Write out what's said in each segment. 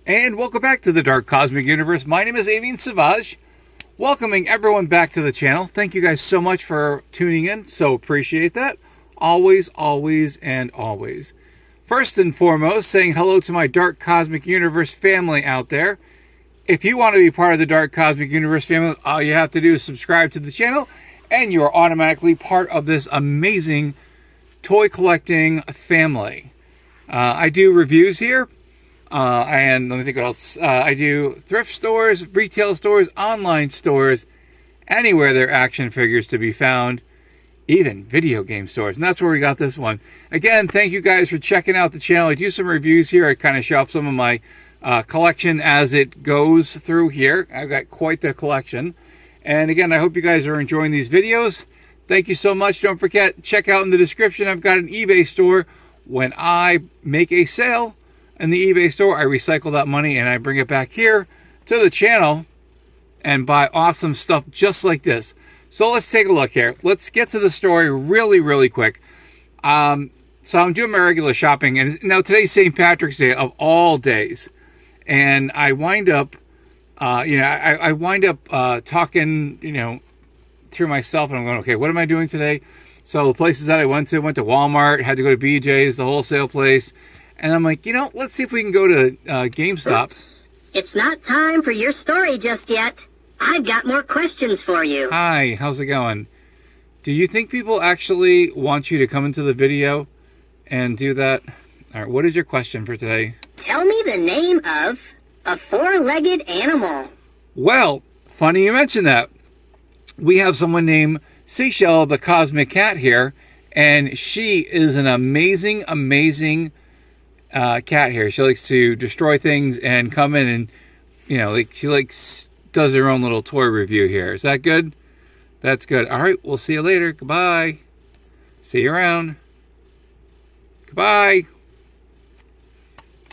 And welcome back to the Dark Cosmic Universe. My name is Avian Savage, welcoming everyone back to the channel. Thank you guys so much for tuning in, so appreciate that. Always, always, and always. First and foremost, saying hello to my Dark Cosmic Universe family out there. If you want to be part of the Dark Cosmic Universe family, all you have to do is subscribe to the channel, and you are automatically part of this amazing toy collecting family. I do reviews here. And let me think what else. I do thrift stores, retail stores, online stores, anywhere there are action figures to be found, even video game stores. And that's where we got this one. Again, thank you guys for checking out the channel. I do some reviews here. I kind of show off some of my collection as it goes through here. I've got quite the collection. And again, I hope you guys are enjoying these videos. Thank you so much. Don't forget, check out in the description. I've got an eBay store. When I make a sale in the eBay store, I recycle that money and I bring it back here to the channel and buy awesome stuff just like this. So let's take a look here. Let's get to the story really quick. So I'm doing my regular shopping, and now today's St. Patrick's Day of all days, and I wind up, I wind up talking, through myself, and I'm going, okay, what am I doing today? So the places that I went to Walmart, had to go to BJ's, the wholesale place. And I'm like, let's see if we can go to GameStop. Oops. It's not time for your story just yet. I've got more questions for you. Hi, how's it going? Do you think people actually want you to come into the video and do that? All right, what is your question for today? Tell me the name of a four-legged animal. Well, funny you mention that. We have someone named Seashell the Cosmic Cat here, and she is an amazing cat here. She likes to destroy things and come in and, she does her own little toy review here. Is that good? That's good. All right, we'll see you later. Goodbye. See you around. Goodbye.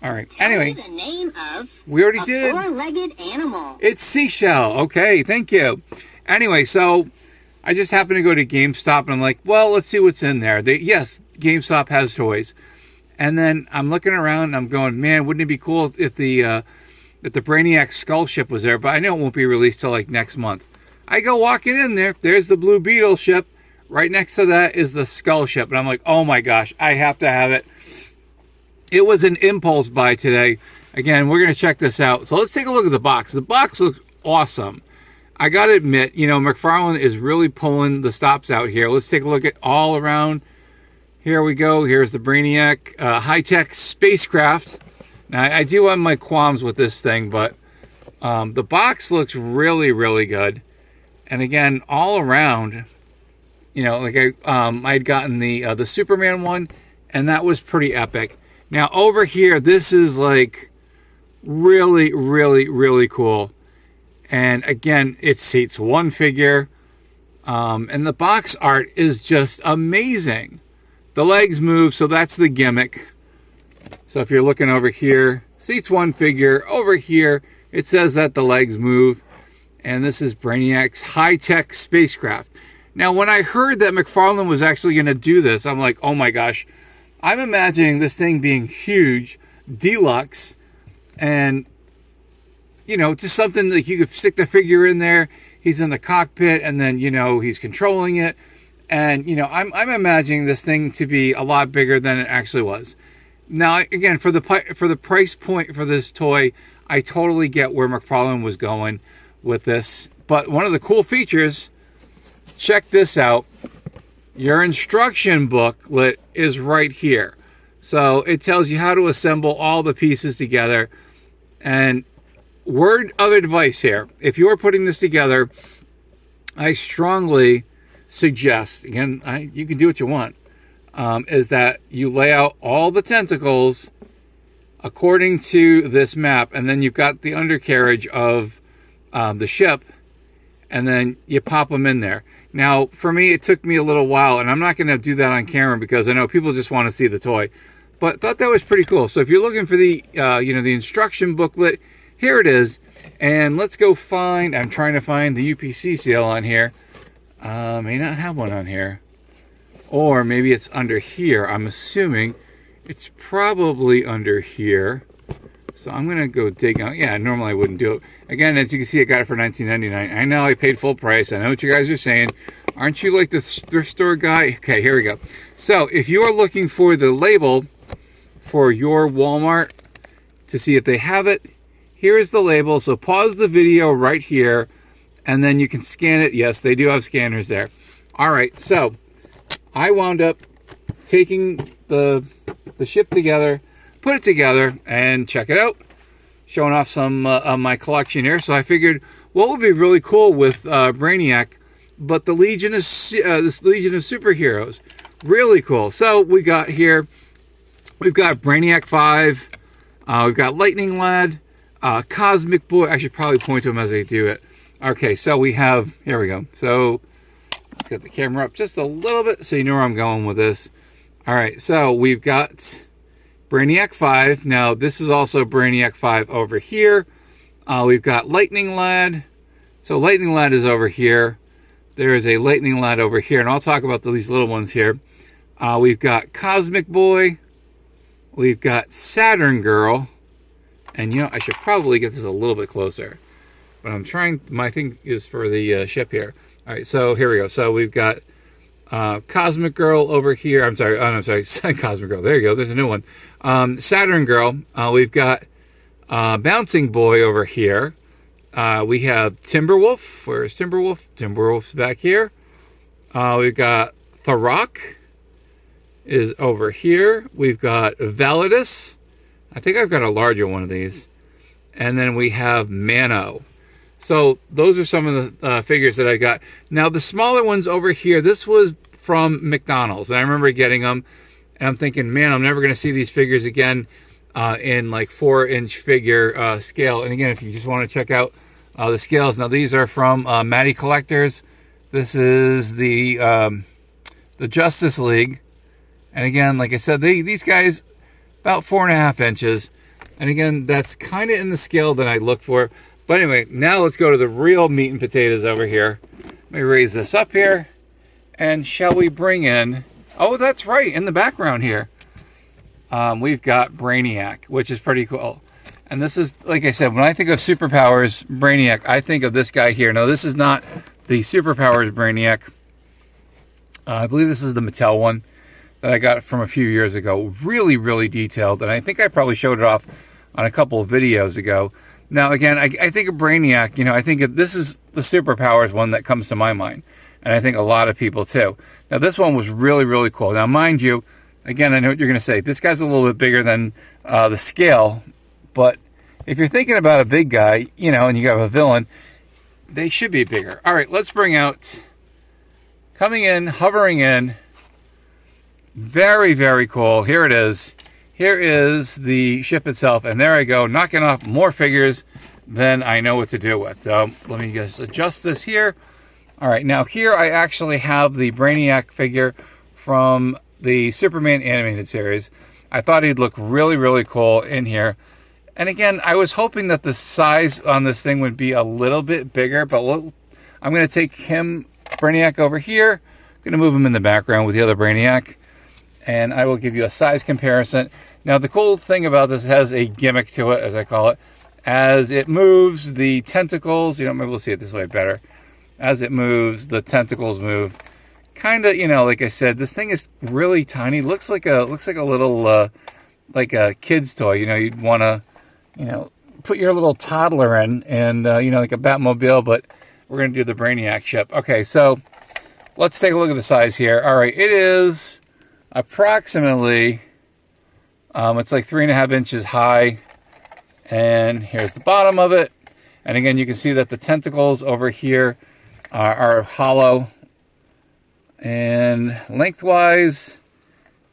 All right. Anyway, Tell me the name of we already did. A four-legged animal. It's Seashell. Okay, thank you. Anyway, so I just happened to go to GameStop, and I'm like, well, let's see what's in there. Yes, GameStop has toys. And then I'm looking around and I'm going, man, wouldn't it be cool if the Brainiac skull ship was there? But I know it won't be released till like next month. I go walking in there. There's the Blue Beetle ship. Right next to that is the skull ship. And I'm like, oh my gosh, I have to have it. It was an impulse buy today. Again, we're going to check this out. So let's take a look at the box. The box looks awesome. I got to admit, McFarlane is really pulling the stops out here. Let's take a look at all around. Here we go. Here's the Brainiac high-tech spacecraft. Now, I do have my qualms with this thing, but the box looks really good. And again, all around, like I'd gotten the Superman one, and that was pretty epic. Now, over here, this is like really cool. And again, it seats one figure, and the box art is just amazing. The legs move, so that's the gimmick. So if you're looking over here, seats one figure. Over here, it says that the legs move. And this is Brainiac's high-tech spacecraft. Now, when I heard that McFarlane was actually going to do this, I'm like, oh my gosh. I'm imagining this thing being huge, deluxe, and, just something that you could stick the figure in there. He's in the cockpit, and then, he's controlling it. And, I'm imagining this thing to be a lot bigger than it actually was. Now, again, for the price point for this toy, I totally get where McFarlane was going with this. But one of the cool features, check this out. Your instruction booklet is right here. So it tells you how to assemble all the pieces together. And word of advice here, if you're putting this together, I strongly suggest, again, you can do what you want, is that you lay out all the tentacles according to this map, and then you've got the undercarriage of the ship, and then you pop them in there. Now, for me, it took me a little while, and I'm not going to do that on camera because I know people just want to see the toy, but thought that was pretty cool. So if you're looking for the, the instruction booklet, here it is, and let's go find, I'm trying to find the UPC sale on here. May not have one on here. Or maybe it's under here. I'm assuming it's probably under here. So I'm going to go dig out. Yeah, normally I wouldn't do it. Again, as you can see, I got it for $19.99. I know I paid full price. I know what you guys are saying. Aren't you like the thrift store guy? Okay, here we go. So if you are looking for the label for your Walmart to see if they have it, here is the label. So pause the video right here, and then you can scan it. Yes, they do have scanners there. All right, so I wound up taking the ship together, put it together, and check it out. Showing off some of my collection here. So I figured what would be really cool with Brainiac, but the Legion of this Legion of Superheroes, really cool. So we got here, we've got Brainiac 5, we've got Lightning Lad, Cosmic Boy. I should probably point to him as I do it. Okay, so we have, here we go. So let's get the camera up just a little bit so you know where I'm going with this. All right, so we've got Brainiac 5. Now, this is also Brainiac 5 over here. We've got Lightning Lad. So Lightning Lad is over here. There is a Lightning Lad over here, and I'll talk about these little ones here. We've got Cosmic Boy. We've got Saturn Girl. And, you know, I should probably get this a little bit closer. But I'm trying, my thing is for the ship here. All right, so here we go. So we've got Cosmic Girl over here. I'm sorry, Cosmic Girl. There you go. There's a new one. Saturn Girl. We've got Bouncing Boy over here. We have Timberwolf. Where's Timberwolf? Timberwolf's back here. We've got Tharok is over here. We've got Validus. I think I've got a larger one of these. And then we have Mano. So those are some of the figures that I got. Now the smaller ones over here, this was from McDonald's. And I remember getting them. And I'm thinking, man, I'm never going to see these figures again in like 4-inch figure scale. And again, if you just want to check out the scales. Now these are from Matty Collectors. This is the Justice League. And again, like I said, these guys, about 4.5 inches. And again, that's kind of in the scale that I look for. But anyway, now let's go to the real meat and potatoes over here. Let me raise this up here. And shall we bring in... Oh, that's right, in the background here. We've got Brainiac, which is pretty cool. And this is, like I said, when I think of superpowers, Brainiac, I think of this guy here. Now, this is not the superpowers Brainiac. I believe this is the Mattel one that I got from a few years ago. Really, really detailed. And I think I probably showed it off on a couple of videos ago. Now, again, I think of Brainiac, you know, I think this is the superpowers one that comes to my mind. And I think a lot of people too. Now, this one was really, really cool. Now, mind you, again, I know what you're going to say. This guy's a little bit bigger than the scale. But if you're thinking about a big guy, you know, and you have a villain, they should be bigger. All right, let's bring out, coming in, hovering in. Very, very cool. Here it is. Here is the ship itself. And there I go, knocking off more figures than I know what to do with. So let me just adjust this here. All right, now here I actually have the Brainiac figure from the Superman animated series. I thought he'd look really, really cool in here. And again, I was hoping that the size on this thing would be a little bit bigger, but look, I'm going to take him, Brainiac, over here. I'm going to move him in the background with the other Brainiac, and I will give you a size comparison. Now, the cool thing about this, has a gimmick to it, as I call it. As it moves, the tentacles, you know, maybe we'll see it this way better. As it moves, the tentacles move. Kind of, you know, like I said, this thing is really tiny. Looks like a little, like a kid's toy. You know, you'd want to, you know, put your little toddler in, and you know, like a Batmobile. But we're gonna do the Brainiac ship. Okay, so let's take a look at the size here. All right, it is approximately, it's like 3.5 inches high, and here's the bottom of it. And again, you can see that the tentacles over here are hollow. And lengthwise,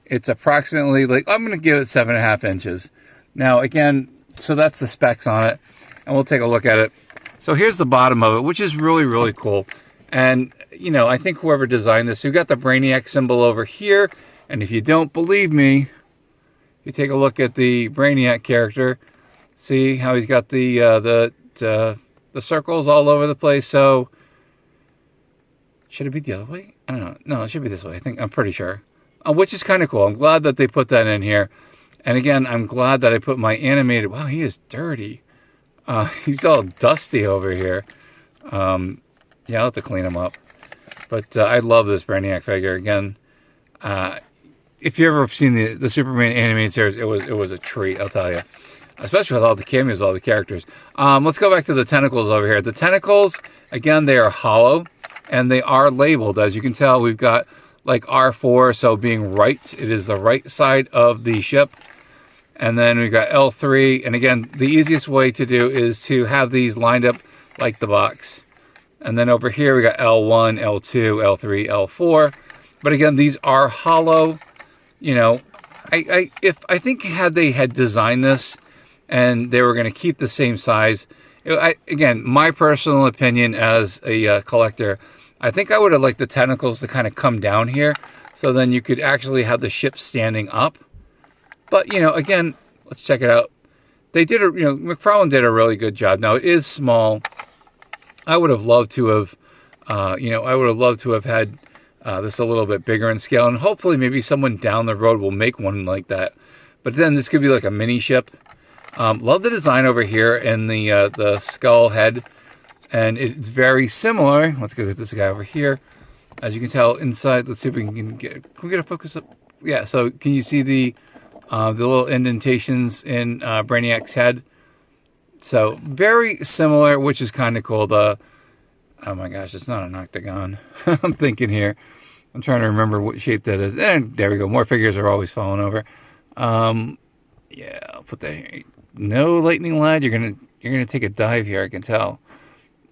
it's approximately, like, I'm going to give it 7.5 inches. Now, again, so that's the specs on it, and we'll take a look at it. So here's the bottom of it, which is really, really cool. And, you know, I think whoever designed this, you've got the Brainiac symbol over here. And if you don't believe me, if you take a look at the Brainiac character, see how he's got the circles all over the place. So should it be the other way? I don't know. No, it should be this way. I'm pretty sure. Which is kind of cool. I'm glad that they put that in here. And again, I'm glad that I put my animated... Wow, he is dirty. He's all dusty over here. Yeah, I'll have to clean him up. But I love this Brainiac figure. Again, if you ever have seen the Superman animated series, it was a treat, I'll tell you. Especially with all the cameos, all the characters. Let's go back to the tentacles over here. The tentacles, again, they are hollow. And they are labeled. As you can tell, we've got like R4, so being right. It is the right side of the ship. And then we've got L3. And again, the easiest way to do is to have these lined up like the box. And then over here, we got L1, L2, L3, L4. But again, these are hollow. You know, I think had they had designed this and they were going to keep the same size. Again, my personal opinion as a collector, I think I would have liked the tentacles to kind of come down here, so then you could actually have the ship standing up. But, you know, again, let's check it out. They did, McFarlane did a really good job. Now, it is small. I would have loved to have, I would have loved to have had this a little bit bigger in scale, and hopefully maybe someone down the road will make one like that. But then this could be like a mini ship. Love the design over here and the skull head. And it's very similar. Let's go get this guy over here. As you can tell inside, let's see if we can get a focus up? Yeah, so can you see the little indentations in Brainiac's head? So very similar, which is kind of cool. Oh my gosh, it's not an octagon. I'm thinking here. I'm trying to remember what shape that is. And there we go. More figures are always falling over. Yeah, I'll put that here. No lightning lad. You're gonna take a dive here, I can tell.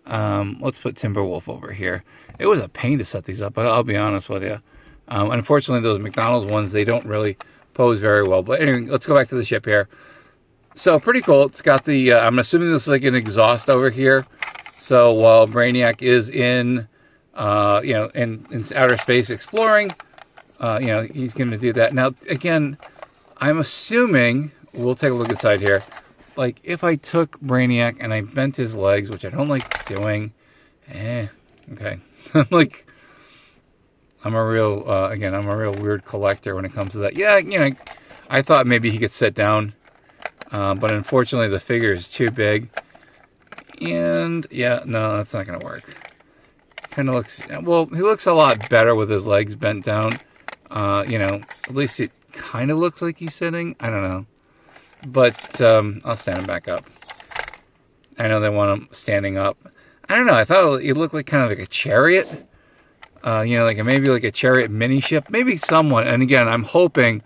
Let's put Timberwolf over here. It was a pain to set these up, I'll be honest with you. Unfortunately, those McDonald's ones, they don't really pose very well. But anyway, let's go back to the ship here. So, pretty cool. It's got the, I'm assuming this is like an exhaust over here. So, while Brainiac is in, in outer space exploring, he's going to do that. Now, again, I'm assuming, we'll take a look inside here. Like, if I took Brainiac and I bent his legs, which I don't like doing, okay. Like, I'm a real weird collector when it comes to that. Yeah, I thought maybe he could sit down, but unfortunately the figure is too big. And, yeah, no, that's not going to work. Kind of looks, well, he looks a lot better with his legs bent down. At least it kind of looks like he's sitting. I don't know. But I'll stand him back up. I know they want him standing up. I don't know. I thought it looked like kind of like a chariot. Maybe like a chariot mini ship. Maybe someone. And again, I'm hoping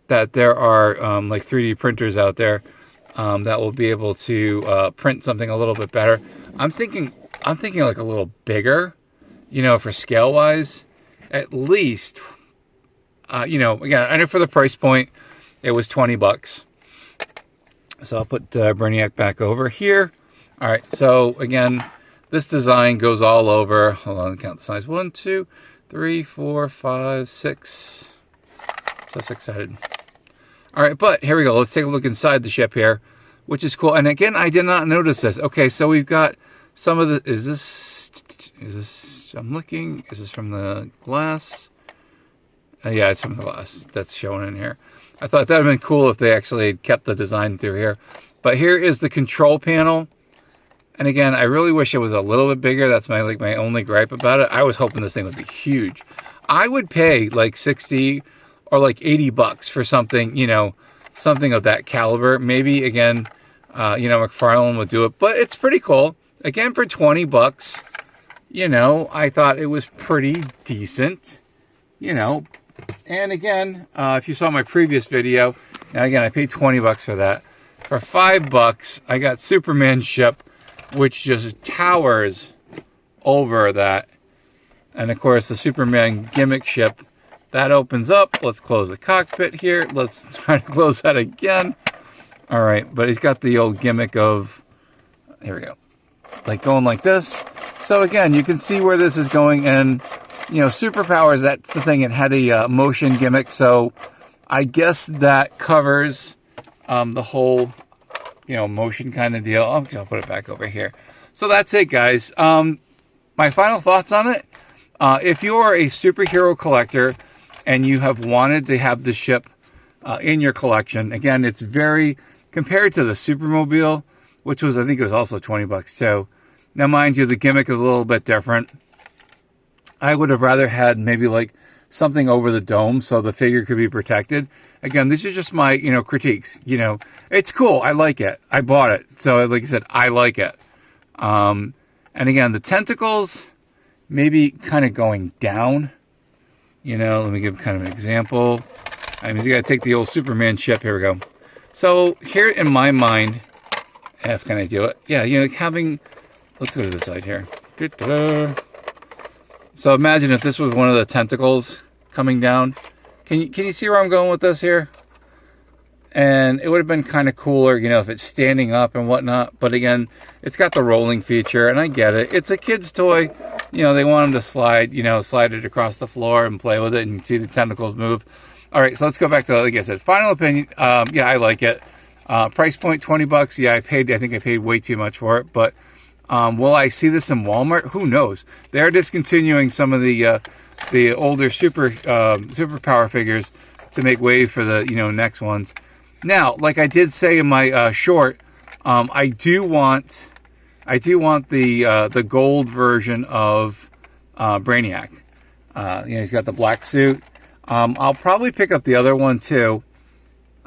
that there are like 3D printers out there that will be able to print something a little bit better. I'm thinking like a little bigger. For scale wise, at least. Again, I know for the price point, it was $20. So I'll put Brainiac back over here. All right, so again, this design goes all over. Hold on, count the size. 1, 2, 3, 4, 5, 6. So 6-sided. All right, but here we go. Let's take a look inside the ship here, which is cool. And again, I did not notice this. Okay, so we've got some of the... Is this... I'm looking. Is this from the glass? Yeah, it's from the glass. That's showing in here. I thought that would have been cool if they actually kept the design through here. But here is the control panel. And again, I really wish it was a little bit bigger. That's my only gripe about it. I was hoping this thing would be huge. I would pay like 60 or like $80 for something, something of that caliber. Maybe again, McFarlane would do it, but it's pretty cool. Again, for $20, I thought it was pretty decent, And again, if you saw my previous video, now again, I paid $20 for that. For $5, I got Superman's ship, which just towers over that. And of course, the Superman gimmick ship, that opens up. Let's close the cockpit here. Let's try to close that again. All right, but he's got the old gimmick of, here we go, like going like this. So again, you can see where this is going, and superpowers, that's the thing. It had a motion gimmick, so I guess that covers the whole, motion kind of deal. I'll put it back over here. So that's it, guys. My final thoughts on it. If you are a superhero collector and you have wanted to have the ship in your collection. Again, it's very, compared to the Supermobile, which was, I think it was also 20 bucks too. Now, mind you, the gimmick is a little bit different. I would have rather had maybe like something over the dome so the figure could be protected. Again, these are just my, critiques. It's cool. I like it. I bought it. So, like I said, I like it. And again, the tentacles maybe kind of going down. Let me give kind of an example. I mean, you got to take the old Superman ship. Here we go. So here in my mind, F, can I do it? Yeah, having, let's go to the side here. So imagine if this was one of the tentacles coming down. Can you see where I'm going with this here? And it would have been kind of cooler, if it's standing up and whatnot. But again, it's got the rolling feature, and I get it. It's a kid's toy. They want them to slide, slide it across the floor and play with it and see the tentacles move. All right, so let's go back to, like I said, final opinion. Yeah, I like it. Price point, 20 bucks. Yeah, I think I paid way too much for it. But will I see this in Walmart? Who knows? They're discontinuing some of the older superpower figures to make way for the next ones. Now, like I did say in my short, I do want the gold version of Brainiac. He's got the black suit. I'll probably pick up the other one too.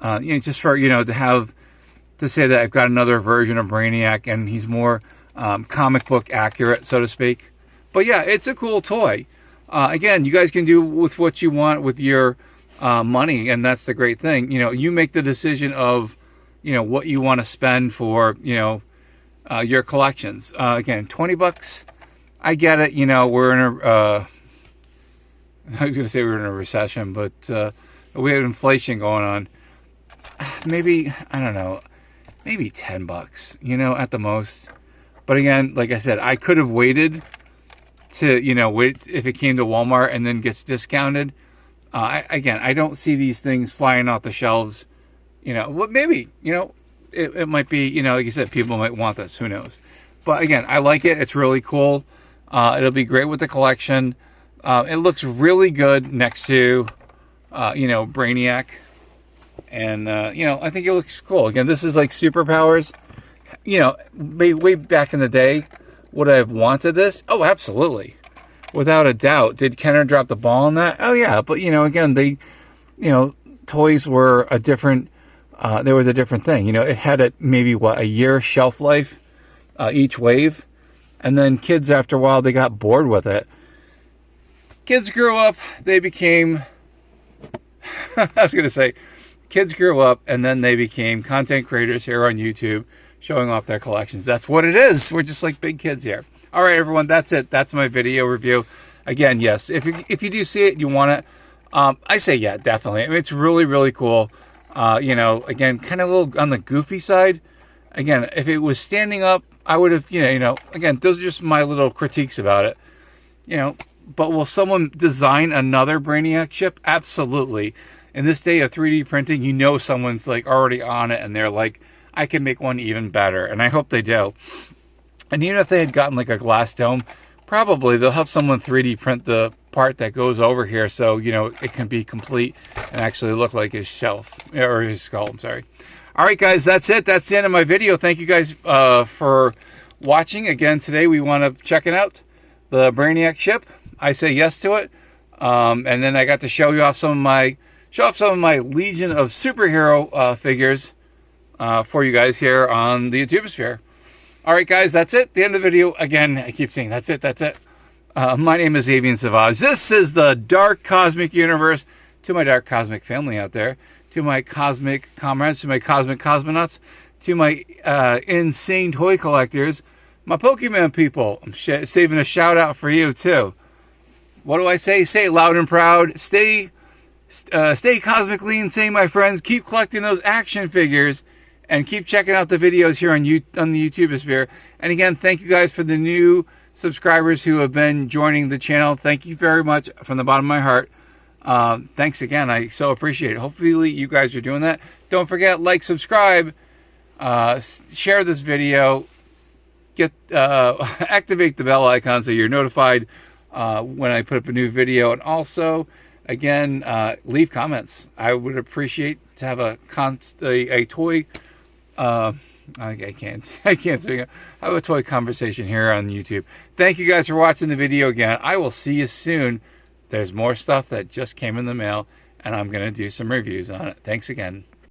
Just for to say that I've got another version of Brainiac and he's more comic book accurate, so to speak. But yeah, it's a cool toy. Again, you guys can do with what you want with your money, and that's the great thing. You make the decision of what you want to spend for your collections. Again, 20 bucks. I get it. We're in a I was going to say we're in a recession, but we have inflation going on. Maybe, I don't know, maybe 10 bucks, at the most. But again, like I said, I could have waited to, wait if it came to Walmart and then gets discounted. Again, I don't see these things flying off the shelves. Well, maybe, it might be, like you said, people might want this. Who knows? But again, I like it. It's really cool. It'll be great with the collection. It looks really good next to, Brainiac. And, I think it looks cool. Again, this is like superpowers. Way back in the day, would I have wanted this? Oh, absolutely. Without a doubt. Did Kenner drop the ball on that? Oh, yeah. But, again, they, toys were a different, there was a different thing. It had maybe, a year shelf life each wave. And then kids, after a while, they got bored with it. Kids grew up, they became, I was going to say, kids grew up and then they became content creators here on YouTube, showing off their collections. That's what it is. We're just like big kids here. All right, everyone, that's it. That's my video review. Again, yes, if you do see it, you want it, I say yeah, definitely. I mean, it's really, really cool. Again, kind of a little on the goofy side. Again, if it was standing up, I would have, again, those are just my little critiques about it. But will someone design another Brainiac ship? Absolutely. In this day of 3D printing, someone's like already on it and they're like, I can make one even better. And I hope they do. And even if they had gotten like a glass dome, probably they'll have someone 3D print the part that goes over here so, it can be complete and actually look like his shelf, or his skull, I'm sorry. All right, guys, that's it. That's the end of my video. Thank you guys for watching. Again, today we want to check it out, the Brainiac ship. I say yes to it. And then I got to show off some of my Legion of Superhero figures for you guys here on the YouTubesphere. All right, guys, that's it. The end of the video. Again, I keep saying that's it. That's it. My name is Avian Savage. This is the Dark Cosmic Universe. To my Dark Cosmic family out there, to my Cosmic Comrades, to my Cosmic Cosmonauts, to my insane toy collectors, my Pokemon people. I'm saving a shout out for you too. What do I say? Say it loud and proud. Stay cosmically insane, my friends. Keep collecting those action figures and keep checking out the videos here on the YouTubesphere. And again, thank you guys for the new subscribers who have been joining the channel. Thank you very much from the bottom of my heart. Thanks again. I so appreciate it. Hopefully you guys are doing that. Don't forget, like, subscribe, share this video, activate the bell icon so you're notified when I put up a new video. And also, Again, leave comments. I would appreciate to have a toy. I can't speak. I have a toy conversation here on YouTube. Thank you guys for watching the video again. I will see you soon. There's more stuff that just came in the mail, and I'm going to do some reviews on it. Thanks again.